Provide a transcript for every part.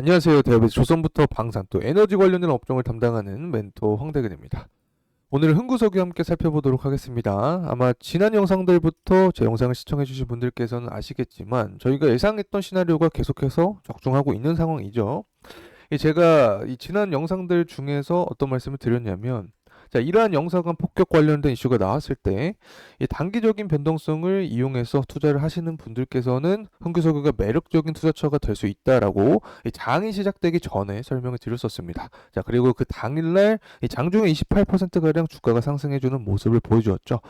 안녕하세요. 대업에서 조선부터 방산 또 에너지 관련된 업종을 담당하는 멘토 황대근입니다. 오늘 흥구석유 함께 살펴보도록 하겠습니다. 아마 지난 영상들부터 제 영상을 시청해주신 분들께서는 아시겠지만 저희가 예상했던 시나리오가 계속해서 적중하고 있는 상황이죠. 제가 이 지난 영상들 중에서 어떤 말씀을 드렸냐면, 자, 이러한 영사관 폭격 관련된 이슈가 나왔을 때, 이 단기적인 변동성을 이용해서 투자를 하시는 분들께서는 흥규석유가 매력적인 투자처가 될 수 있다라고 이 장이 시작되기 전에 설명을 드렸었습니다. 자, 그리고 그 당일날 이 장중에 28%가량 주가가 상승해주는 모습을 보여주었죠.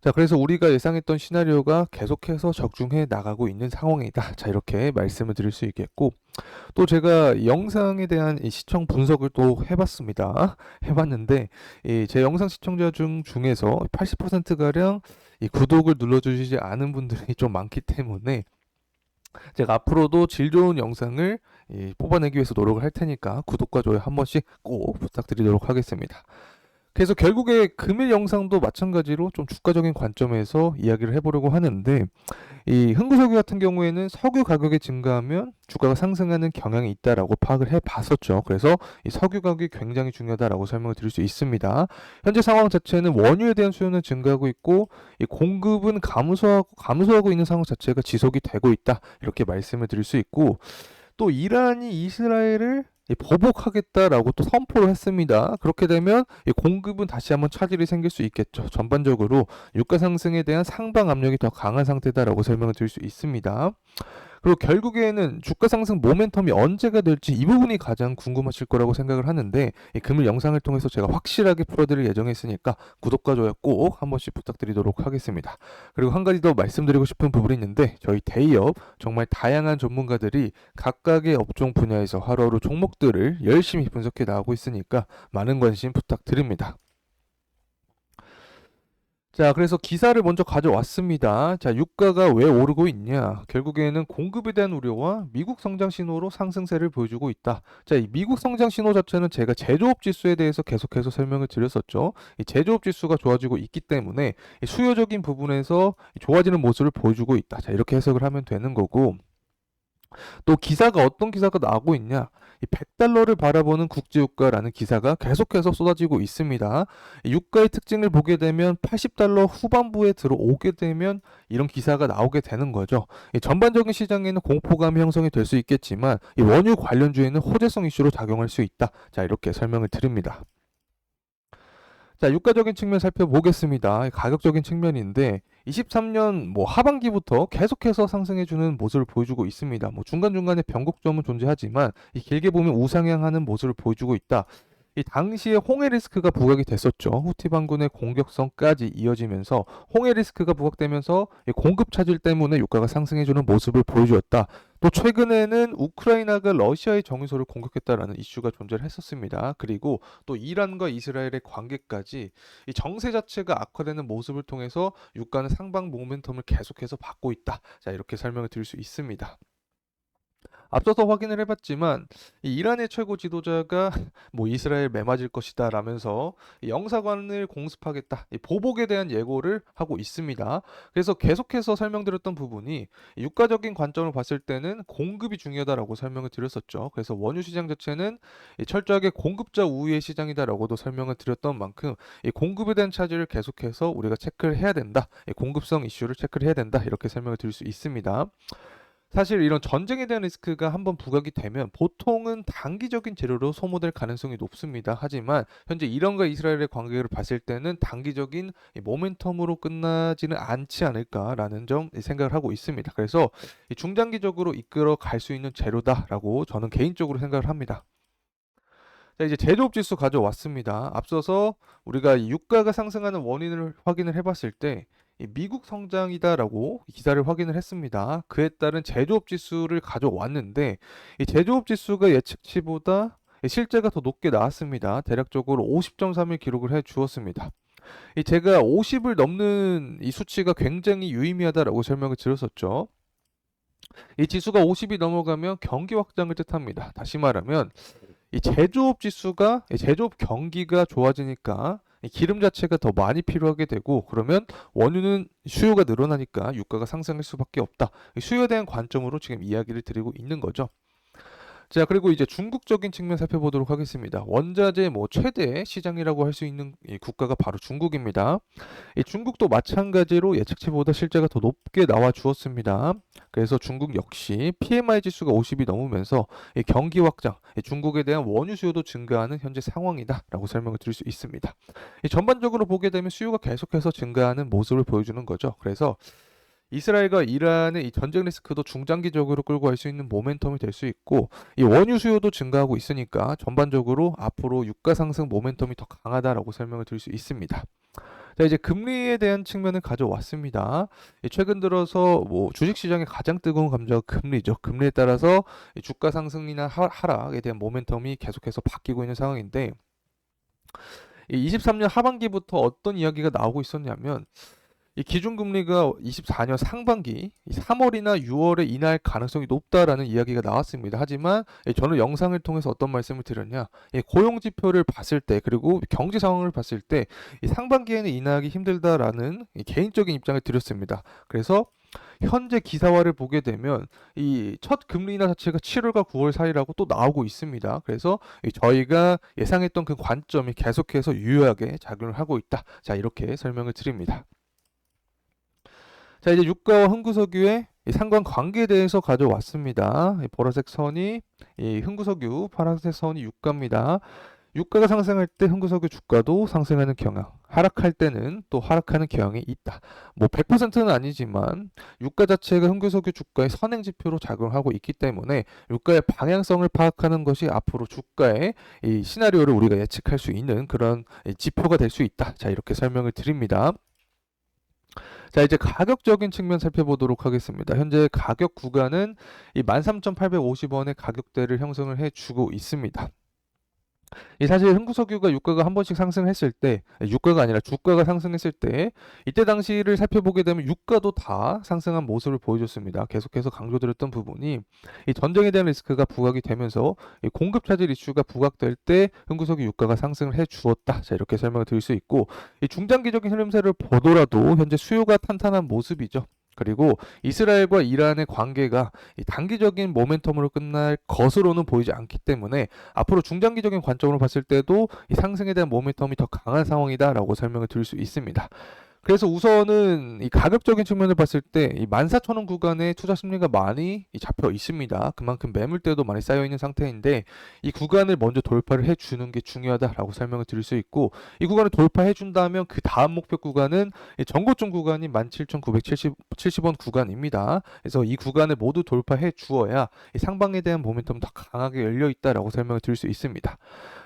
자, 그래서 우리가 예상했던 시나리오가 계속해서 적중해 나가고 있는 상황이다. 자, 이렇게 말씀을 드릴 수 있겠고, 또 제가 영상에 대한 이 시청 분석을 또 해봤습니다. 해봤는데 제 영상 시청자 중에서 80%가량 이 구독을 눌러주시지 않은 분들이 좀 많기 때문에 제가 앞으로도 질 좋은 영상을 뽑아내기 위해서 노력을 할 테니까 구독과 좋아요 한 번씩 꼭 부탁드리도록 하겠습니다. 그래서 결국에 금일 영상도 마찬가지로 좀 주가적인 관점에서 이야기를 해보려고 하는데, 이 흥구석유 같은 경우에는 석유 가격이 증가하면 주가가 상승하는 경향이 있다라고 파악을 해봤었죠. 그래서 이 석유 가격이 굉장히 중요하다라고 설명을 드릴 수 있습니다. 현재 상황 자체는 원유에 대한 수요는 증가하고 있고 이 공급은 감소하고 있는 상황 자체가 지속이 되고 있다, 이렇게 말씀을 드릴 수 있고, 또 이란이 이스라엘을 보복하겠다라고 또 선포를 했습니다. 그렇게 되면 이 공급은 다시 한번 차질이 생길 수 있겠죠. 전반적으로 유가 상승에 대한 상방 압력이 더 강한 상태다라고 설명을 드릴 수 있습니다. 그리고 결국에는 주가 상승 모멘텀이 언제가 될지 이 부분이 가장 궁금하실 거라고 생각을 하는데, 이 금일 영상을 통해서 제가 확실하게 풀어드릴 예정에 있으니까 구독과 좋아요 꼭 한 번씩 부탁드리도록 하겠습니다. 그리고 한 가지 더 말씀드리고 싶은 부분이 있는데, 저희 대기업 정말 다양한 전문가들이 각각의 업종 분야에서 하루하루 종목들을 열심히 분석해 나가고 있으니까 많은 관심 부탁드립니다. 자, 그래서 기사를 먼저 가져왔습니다. 자, 유가가 왜 오르고 있냐? 결국에는 공급에 대한 우려와 미국 성장 신호로 상승세를 보여주고 있다. 자, 이 미국 성장 신호 자체는 제가 제조업 지수에 대해서 계속해서 설명을 드렸었죠. 이 제조업 지수가 좋아지고 있기 때문에 이 수요적인 부분에서 좋아지는 모습을 보여주고 있다. 자, 이렇게 해석을 하면 되는 거고, 또 기사가 어떤 기사가 나오고 있냐? 이 100달러를 바라보는 국제유가라는 기사가 계속해서 쏟아지고 있습니다. 이 유가의 특징을 보게 되면 80달러 후반부에 들어오게 되면 이런 기사가 나오게 되는 거죠. 이 전반적인 시장에는 공포감이 형성이 될 수 있겠지만 이 원유 관련주에는 호재성 이슈로 작용할 수 있다. 자, 이렇게 설명을 드립니다. 자, 유가적인 측면 살펴보겠습니다. 가격적인 측면인데 23년 뭐 하반기부터 계속해서 상승해주는 모습을 보여주고 있습니다. 뭐 중간중간에 변곡점은 존재하지만 이 길게 보면 우상향하는 모습을 보여주고 있다. 이 당시에 홍해 리스크가 부각이 됐었죠. 후티 반군의 공격성까지 이어지면서 홍해 리스크가 부각되면서 이 공급 차질 때문에 유가가 상승해주는 모습을 보여주었다. 또 최근에는 우크라이나가 러시아의 정유소를 공격했다라는 이슈가 존재를 했었습니다. 그리고 또 이란과 이스라엘의 관계까지 이 정세 자체가 악화되는 모습을 통해서 유가는 상방 모멘텀을 계속해서 받고 있다. 자, 이렇게 설명을 드릴 수 있습니다. 앞서서 확인을 해봤지만 이 이란의 최고 지도자가 뭐 이스라엘 매맞을 것이다 라면서 이 영사관을 공습하겠다, 이 보복에 대한 예고를 하고 있습니다. 그래서 계속해서 설명드렸던 부분이 유가적인 관점을 봤을 때는 공급이 중요하다라고 설명을 드렸었죠. 그래서 원유 시장 자체는 이 철저하게 공급자 우위의 시장이다라고도 설명을 드렸던 만큼 이 공급에 대한 차질을 계속해서 우리가 체크를 해야 된다, 이 공급성 이슈를 체크를 해야 된다, 이렇게 설명을 드릴 수 있습니다. 사실 이런 전쟁에 대한 리스크가 한번 부각이 되면 보통은 단기적인 재료로 소모될 가능성이 높습니다. 하지만 현재 이란과 이스라엘의 관계를 봤을 때는 단기적인 이 모멘텀으로 끝나지는 않지 않을까라는 점 생각을 하고 있습니다. 그래서 이 중장기적으로 이끌어 갈 수 있는 재료다라고 저는 개인적으로 생각을 합니다. 자, 이제 제조업 지수 가져왔습니다. 앞서서 우리가 이 유가가 상승하는 원인을 확인을 해봤을 때 이 미국 성장이다라고 기사를 확인을 했습니다. 그에 따른 제조업 지수를 가져왔는데 이 제조업 지수가 예측치보다 실제가 더 높게 나왔습니다. 대략적으로 50.3을 기록을 해 주었습니다. 이 제가 50을 넘는 이 수치가 굉장히 유의미하다라고 설명을 드렸었죠. 이 지수가 50이 넘어가면 경기 확장을 뜻합니다. 다시 말하면 이 제조업 지수가, 이 제조업 경기가 좋아지니까 이 기름 자체가 더 많이 필요하게 되고, 그러면 원유는 수요가 늘어나니까 유가가 상승할 수밖에 없다. 이 수요에 대한 관점으로 지금 이야기를 드리고 있는 거죠. 자, 그리고 이제 중국적인 측면 살펴보도록 하겠습니다. 원자재 뭐 최대 시장이라고 할 수 있는 이 국가가 바로 중국입니다. 이 중국도 마찬가지로 예측치보다 실제가 더 높게 나와 주었습니다. 그래서 중국 역시 PMI 지수가 50이 넘으면서 이 경기 확장, 이 중국에 대한 원유 수요도 증가하는 현재 상황이다라고 설명을 드릴 수 있습니다. 이 전반적으로 보게 되면 수요가 계속해서 증가하는 모습을 보여주는 거죠. 그래서 이스라엘과 이란의 이 전쟁 리스크도 중장기적으로 끌고 갈 수 있는 모멘텀이 될 수 있고, 이 원유 수요도 증가하고 있으니까 전반적으로 앞으로 유가 상승 모멘텀이 더 강하다라고 설명을 드릴 수 있습니다. 자, 이제 금리에 대한 측면을 가져왔습니다. 최근 들어서 뭐 주식시장의 가장 뜨거운 감자가 금리죠. 금리에 따라서 이 주가 상승이나 하락에 대한 모멘텀이 계속해서 바뀌고 있는 상황인데, 이 23년 하반기부터 어떤 이야기가 나오고 있었냐면, 이 기준금리가 24년 상반기 3월이나 6월에 인하할 가능성이 높다라는 이야기가 나왔습니다. 하지만 저는 영상을 통해서 어떤 말씀을 드렸냐, 고용 지표를 봤을 때 그리고 경제 상황을 봤을 때 상반기에는 인하하기 힘들다라는 개인적인 입장을 드렸습니다. 그래서 현재 기사화를 보게 되면 이 첫 금리 인하 자체가 7월과 9월 사이라고 또 나오고 있습니다. 그래서 저희가 예상했던 그 관점이 계속해서 유효하게 작용을 하고 있다. 자, 이렇게 설명을 드립니다. 자, 이제 유가와 흥구석유의 이 상관관계에 대해서 가져왔습니다. 이 보라색 선이 이 흥구석유, 파란색 선이 유가입니다. 유가가 상승할 때 흥구석유 주가도 상승하는 경향, 하락할 때는 또 하락하는 경향이 있다. 뭐 100%는 아니지만 유가 자체가 흥구석유 주가의 선행 지표로 작용하고 있기 때문에 유가의 방향성을 파악하는 것이 앞으로 주가의 이 시나리오를 우리가 예측할 수 있는 그런 지표가 될 수 있다. 자, 이렇게 설명을 드립니다. 자, 이제 가격적인 측면 살펴보도록 하겠습니다. 현재 가격 구간은 이 13,850원의 가격대를 형성을 해주고 있습니다. 이 사실 흥구석유가 유가가 한 번씩 상승했을 때, 유가가 아니라 주가가 상승했을 때, 이때 당시를 살펴보게 되면 유가도 다 상승한 모습을 보여줬습니다. 계속해서 강조드렸던 부분이 이 전쟁에 대한 리스크가 부각이 되면서 이 공급 차질 이슈가 부각될 때 흥구석유 유가가 상승을 해 주었다. 자, 이렇게 설명을 드릴 수 있고, 이 중장기적인 흐름세를 보더라도 현재 수요가 탄탄한 모습이죠. 그리고 이스라엘과 이란의 관계가 이 단기적인 모멘텀으로 끝날 것으로는 보이지 않기 때문에 앞으로 중장기적인 관점으로 봤을 때도 이 상승에 대한 모멘텀이 더 강한 상황이다라고 설명을 드릴 수 있습니다. 그래서 우선은 이 가격적인 측면을 봤을 때 이 14,000원 구간에 투자 심리가 많이 잡혀 있습니다. 그만큼 매물대도 많이 쌓여 있는 상태인데 이 구간을 먼저 돌파를 해주는 게 중요하다라고 설명을 드릴 수 있고, 이 구간을 돌파해 준다면 그 다음 목표 구간은 이 전고점 구간이 17,970원 구간입니다. 그래서 이 구간을 모두 돌파해 주어야 이 상방에 대한 모멘텀이 더 강하게 열려 있다라고 설명을 드릴 수 있습니다.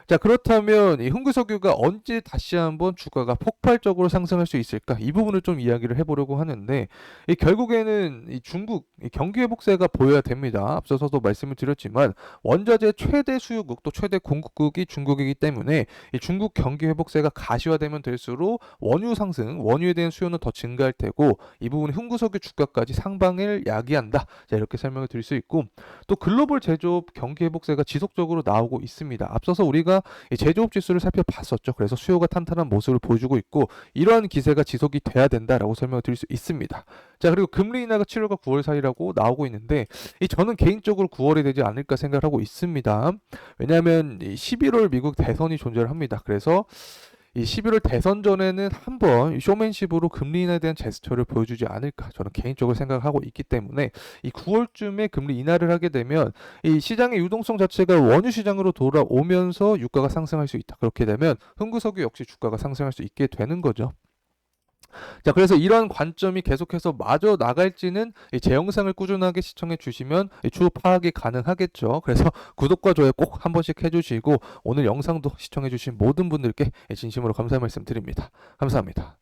자, 그렇다면 이 흥구석유가 언제 다시 한번 주가가 폭발적으로 상승할 수 있을까? 이 부분을 좀 이야기를 해보려고 하는데, 이 결국에는 이 중국 이 경기 회복세가 보여야 됩니다. 앞서서도 말씀을 드렸지만 원자재 최대 수요국 또 최대 공급국이 중국이기 때문에 이 중국 경기 회복세가 가시화되면 될수록 원유 상승, 원유에 대한 수요는 더 증가할 테고 이 부분이 흥구석유 주가까지 상방을 야기한다. 자, 이렇게 설명을 드릴 수 있고, 또 글로벌 제조업 경기 회복세가 지속적으로 나오고 있습니다. 앞서서 우리가 이 제조업 지수를 살펴봤었죠. 그래서 수요가 탄탄한 모습을 보여주고 있고 이러한 기세가 지속이 돼야 된다라고 설명을 드릴 수 있습니다. 자, 그리고 금리 인하가 7월과 9월 사이라고 나오고 있는데 저는 개인적으로 9월이 되지 않을까 생각을 하고 있습니다. 왜냐하면 11월 미국 대선이 존재를 합니다. 그래서 이 11월 대선 전에는 한번 쇼맨십으로 금리 인하에 대한 제스처를 보여주지 않을까 저는 개인적으로 생각하고 있기 때문에 이 9월쯤에 금리 인하를 하게 되면 이 시장의 유동성 자체가 원유 시장으로 돌아오면서 유가가 상승할 수 있다. 그렇게 되면 흥구석유 역시 주가가 상승할 수 있게 되는 거죠. 자, 그래서 이런 관점이 계속해서 마저 나갈지는 제 영상을 꾸준하게 시청해 주시면 추후 파악이 가능하겠죠. 그래서 구독과 좋아요 꼭 한 번씩 해주시고 오늘 영상도 시청해 주신 모든 분들께 진심으로 감사 말씀 드립니다. 감사합니다.